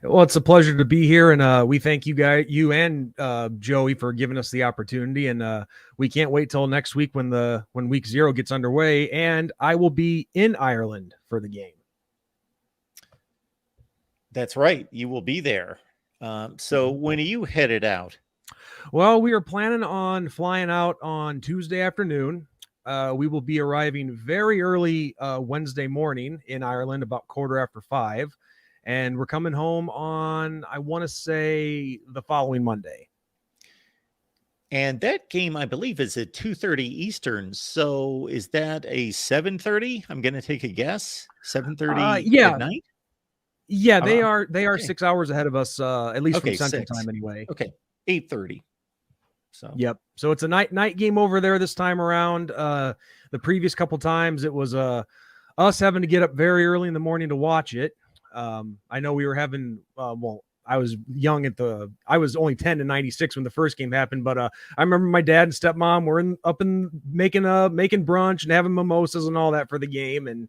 Well, it's a pleasure to be here, and we thank you and Joey, for giving us the opportunity. And we can't wait till next week when week 0 gets underway, and I will be in Ireland for the game. That's right, you will be there. So when are you headed out? Well, we are planning on flying out on Tuesday afternoon. We will be arriving very early Wednesday morning in Ireland, about 5:15. And we're coming home on, I want to say, the following Monday. And that game, I believe, is at 2:30 Eastern. So is that a 7:30? I'm going to take a guess. 7:30 Yeah. at night? Yeah, they are okay. 6 hours ahead of us, at least okay, from Central 6. Time anyway. Okay, 8:30. So yep. So it's a night game over there this time around. The previous couple times it was us having to get up very early in the morning to watch it. I know we were having I was young I was only 10 in 96 when the first game happened, but I remember my dad and stepmom were up and making brunch and having mimosas and all that for the game. And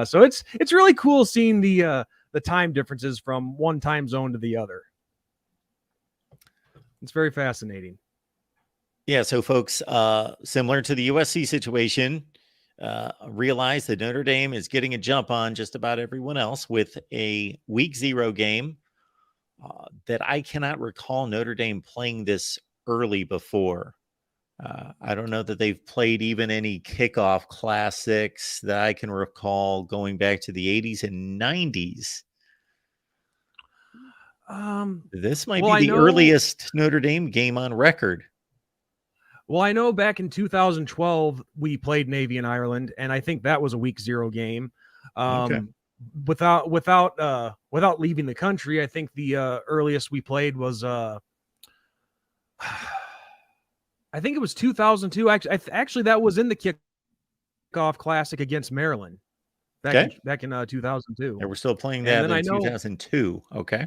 so it's really cool seeing the time differences from one time zone to the other. It's very fascinating. Yeah, so folks, similar to the USC situation, realize that Notre Dame is getting a jump on just about everyone else with a week 0 game that I cannot recall Notre Dame playing this early before. I don't know that they've played even any kickoff classics that I can recall going back to the 80s and 90s. This might be the earliest Notre Dame game on record. Well, I know back in 2012 we played Navy in Ireland, and I think that was a week 0 game. Okay. Without leaving the country, I think the earliest we played was I think it was 2002. Actually, that was in the kickoff classic against Maryland back in 2002. And we're still playing that in 2002. Okay.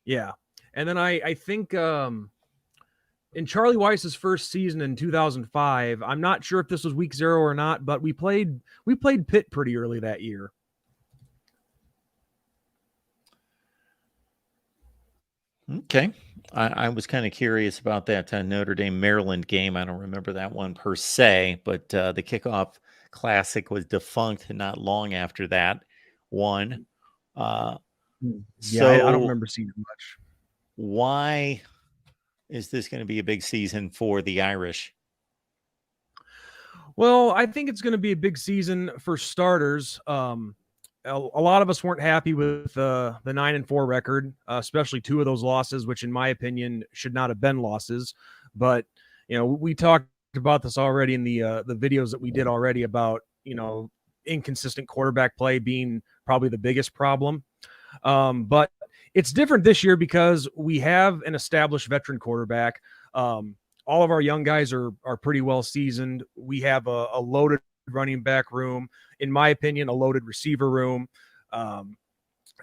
Yeah, and then I think in Charlie Weiss's first season in 2005, I'm not sure if this was week 0 or not, but we played Pitt pretty early that year. Okay. I was kind of curious about that Notre Dame Maryland game. I don't remember that one per se, but the kickoff classic was defunct not long after that one. I don't remember seeing it much. Why is this going to be a big season for the Irish? Well, I think it's going to be a big season for starters. A lot of us weren't happy with the 9-4 record, especially 2 of those losses, which in my opinion should not have been losses. But we talked about this already in the videos that we did already about inconsistent quarterback play being probably the biggest problem. But it's different this year because we have an established veteran quarterback. All of our young guys are pretty well seasoned. We have a loaded running back room, in my opinion, a loaded receiver room.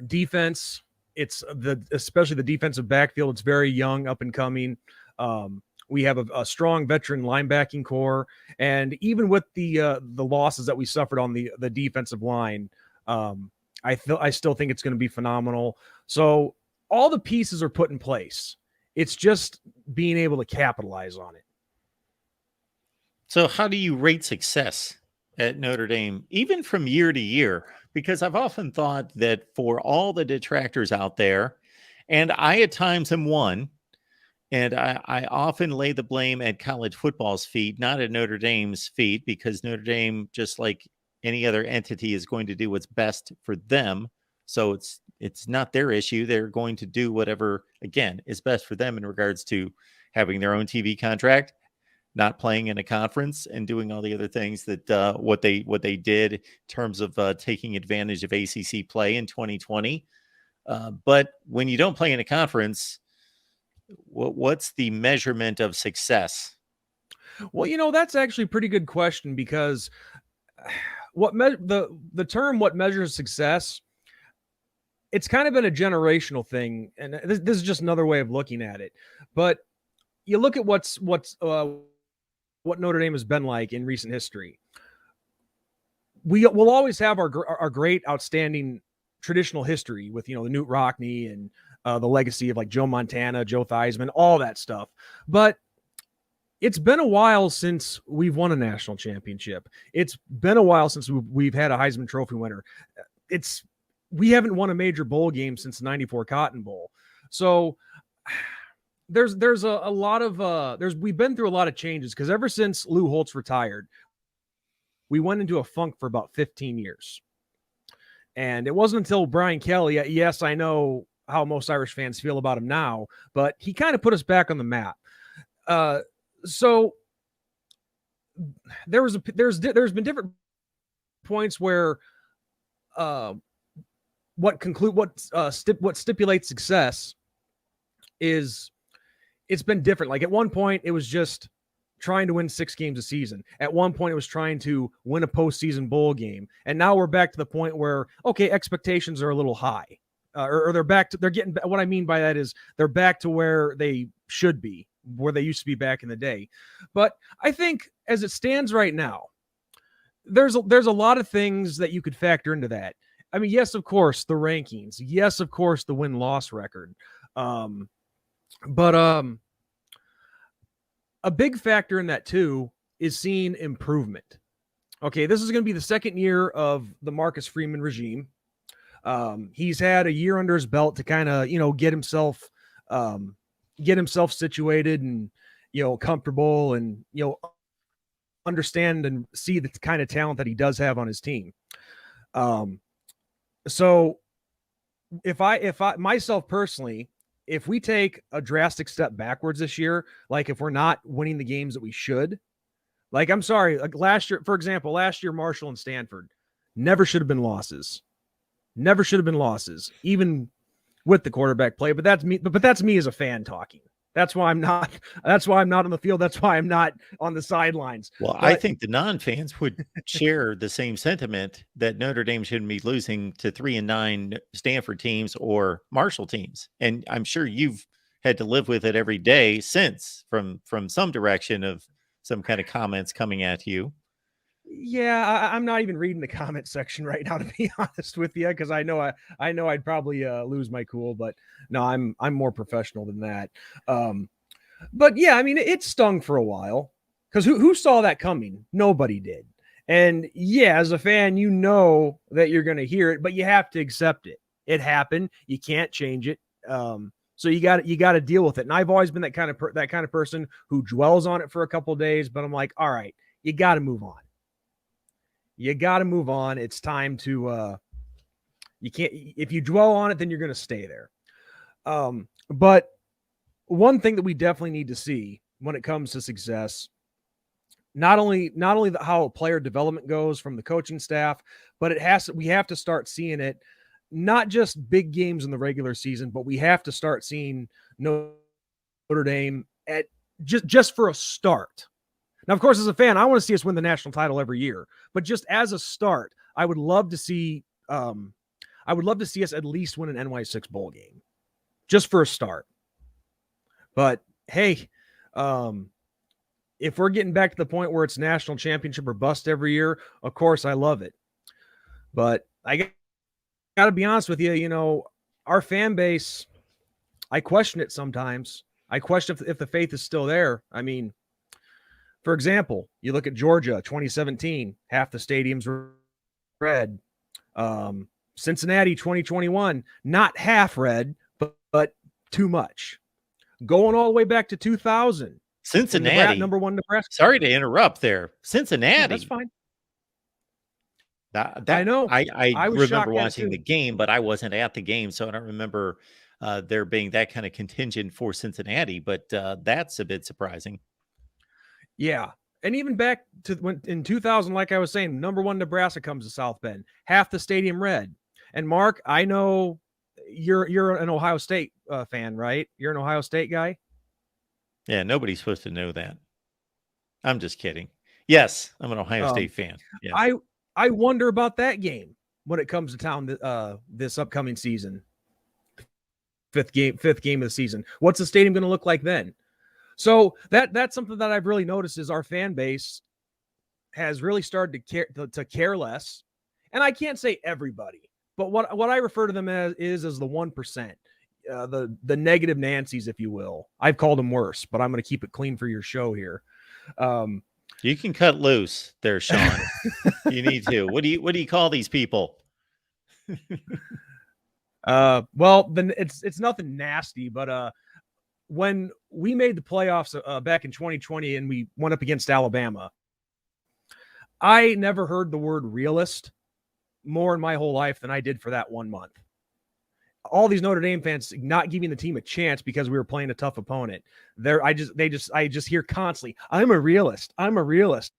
Defense, especially the defensive backfield, it's very young, up and coming. We have a strong veteran linebacking core, and even with the losses that we suffered on the defensive line, I still think it's going to be phenomenal. So all the pieces are put in place. It's just being able to capitalize on it. So how do you rate success at Notre Dame, even from year to year? Because I've often thought that for all the detractors out there, and I at times am one, and I often lay the blame at college football's feet, not at Notre Dame's feet, because Notre Dame, just like any other entity, is going to do what's best for them. So it's not their issue. They're going to do whatever, again, is best for them in regards to having their own TV contract, not playing in a conference, and doing all the other things that what they did in terms of taking advantage of ACC play in 2020. But when you don't play in a conference, what's the measurement of success? Well, that's actually a pretty good question, because the term "what measures success," it's kind of been a generational thing, and this is just another way of looking at it. But you look at what Notre Dame has been like in recent history. We'll always have our great, outstanding traditional history with, the Newt Rockne and the legacy of like Joe Montana, Joe Theismann, all that stuff. But it's been a while since we've won a national championship. It's been a while since we've had a Heisman Trophy winner. We haven't won a major bowl game since the '94 Cotton Bowl. So there's a lot of we've been through a lot of changes, because ever since Lou Holtz retired, we went into a funk for about 15 years. And it wasn't until Brian Kelly, yes, I know how most Irish fans feel about him now, but he kind of put us back on the map. So there's been different points where what stipulates success is, it's been different. Like at one point it was just trying to win 6 games a season. At one point it was trying to win a postseason bowl game. And now we're back to the point where, okay, expectations are a little high, or they're getting, what I mean by that is they're back to where they should be, where they used to be back in the day. But I think as it stands right now, there's a lot of things that you could factor into that. I mean, yes, of course, the rankings. Yes, of course, the win-loss record. But a big factor in that too is seeing improvement. Okay, this is going to be the second year of the Marcus Freeman regime. He's had a year under his belt to kind of, get himself situated and, comfortable and, understand and see the kind of talent that he does have on his team. So if I myself personally, if we take a drastic step backwards this year, like if we're not winning the games that we should, like, I'm sorry, like last year, for example, Marshall and Stanford never should have been losses. Never should have been losses, even with the quarterback play. But that's me. But that's me as a fan talking. That's why I'm not on the field. That's why I'm not on the sidelines. Well, I think the non-fans would share the same sentiment that Notre Dame shouldn't be losing to 3-9 Stanford teams or Marshall teams. And I'm sure you've had to live with it every day since, from some direction of some kind of comments coming at you. Yeah, I'm not even reading the comment section right now, to be honest with you, because I know I'd probably lose my cool. But no, I'm more professional than that. But yeah, I mean, it stung for a while, because who saw that coming? Nobody did. And yeah, as a fan, you know that you're going to hear it, but you have to accept it. It happened. You can't change it. So you got to deal with it. And I've always been that kind of person who dwells on it for a couple of days, but I'm like, all right, you got to move on. You got to move on. It's time to, you can't, if you dwell on it, then you're going to stay there. But one thing that we definitely need to see when it comes to success, not only how player development goes from the coaching staff, but we have to start seeing it, not just big games in the regular season, but we have to start seeing Notre Dame at just for a start. Now, of course, as a fan, I want to see us win the national title every year. But just as a start, I would love to see us at least win an NY6 bowl game, just for a start. But hey, if we're getting back to the point where it's national championship or bust every year, of course, I love it. But I got to be honest with you, our fan base, I question it sometimes. I question if the faith is still there. I mean, for example, you look at Georgia, 2017, half the stadiums were red. Cincinnati, 2021, not half red, but too much. Going all the way back to 2000. Cincinnati, number 1 Nebraska. Sorry to interrupt there. Cincinnati. Yeah, that's fine. I know. I remember watching the game, but I wasn't at the game, so I don't remember there being that kind of contingent for Cincinnati. But that's a bit surprising. Yeah. And even back to when in 2000, like I was saying, number 1 Nebraska comes to South Bend, half the stadium red. And Mark, I know you're an Ohio State fan, right? You're an Ohio State guy. Yeah, nobody's supposed to know that. I'm just kidding. Yes, I'm an Ohio State fan. Yes. I wonder about that game when it comes to town this upcoming season. Fifth game of the season. What's the stadium going to look like then? So that's something that I've really noticed is our fan base has really started to care less. And I can't say everybody, but what I refer to them as is the 1%. The negative Nancy's, if you will. I've called them worse, but I'm going to keep it clean for your show here. You can cut loose there, Sean. You need to. What do you call these people? Well, then it's nothing nasty, but when we made the playoffs back in 2020 and we went up against Alabama, I never heard the word realist more in my whole life than I did for that 1 month. All these Notre Dame fans not giving the team a chance because we were playing a tough opponent. I just hear constantly, I'm a realist. I'm a realist.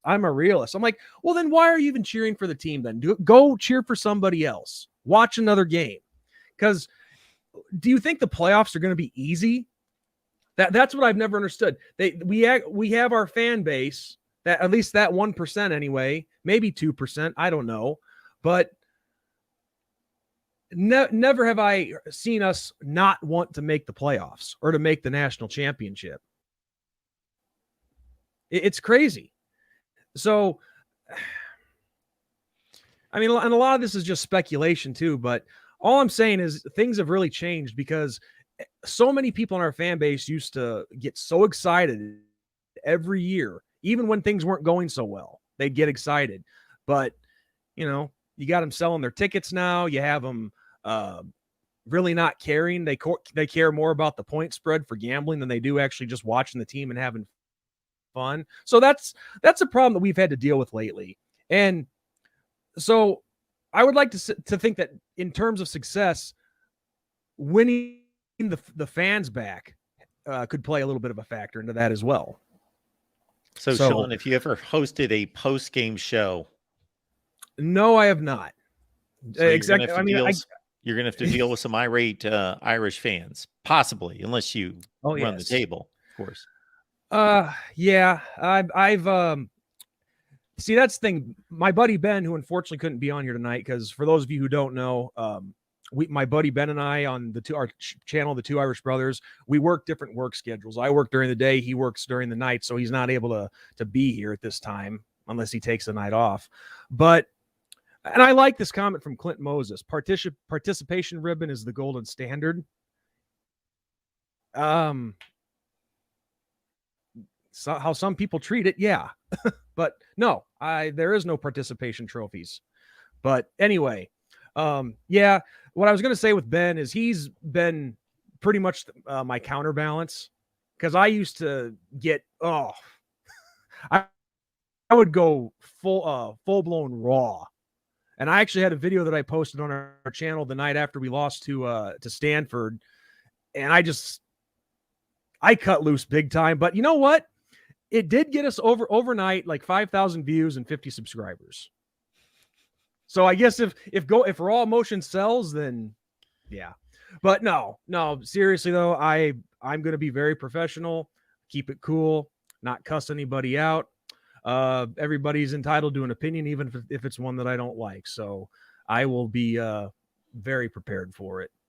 I'm a realist. I'm like, well, then why are you even cheering for the team then? Go cheer for somebody else. Watch another game. Because do you think the playoffs are going to be easy? That's what I've never understood. We have our fan base, that at least that 1% anyway, maybe 2%, I don't know. But never have I seen us not want to make the playoffs or to make the national championship. It's crazy. So, I mean, and a lot of this is just speculation too, but all I'm saying is things have really changed because so many people in our fan base used to get so excited every year, even when things weren't going so well, they'd get excited. But, you know, you got them selling their tickets now. You have them really not caring. They care more about the point spread for gambling than they do actually just watching the team and having fun. So that's a problem that we've had to deal with lately. And so I would like to think that in terms of success, winning the fans back could play a little bit of a factor into that as well. So Sean, if you ever hosted a post-game show. No, I have not. So exactly. You're going to have to deal with some irate Irish fans, possibly, unless you run the table, of course. Yeah, I've see, that's the thing. My buddy Ben, who unfortunately couldn't be on here tonight, because for those of you who don't know, my buddy Ben and I on our channel, the Two Irish Brothers, we work different work schedules. I work during the day, he works during the night, so he's not able to be here at this time unless he takes the night off. And I like this comment from Clint Moses. Participation ribbon is the golden standard. So how some people treat it, yeah. But no, there is no participation trophies. But anyway, yeah, what I was going to say with Ben is he's been pretty much my counterbalance, because I used to get, I would go full-blown raw. And I actually had a video that I posted on our channel the night after we lost to Stanford. And I cut loose big time. But you know what? It did get us overnight like 5,000 views and 50 subscribers. So I guess if raw emotion sells, then yeah. But no, seriously though, I'm going to be very professional, keep it cool, not cuss anybody out. Everybody's entitled to an opinion, even if it's one that I don't like. So I will be very prepared for it.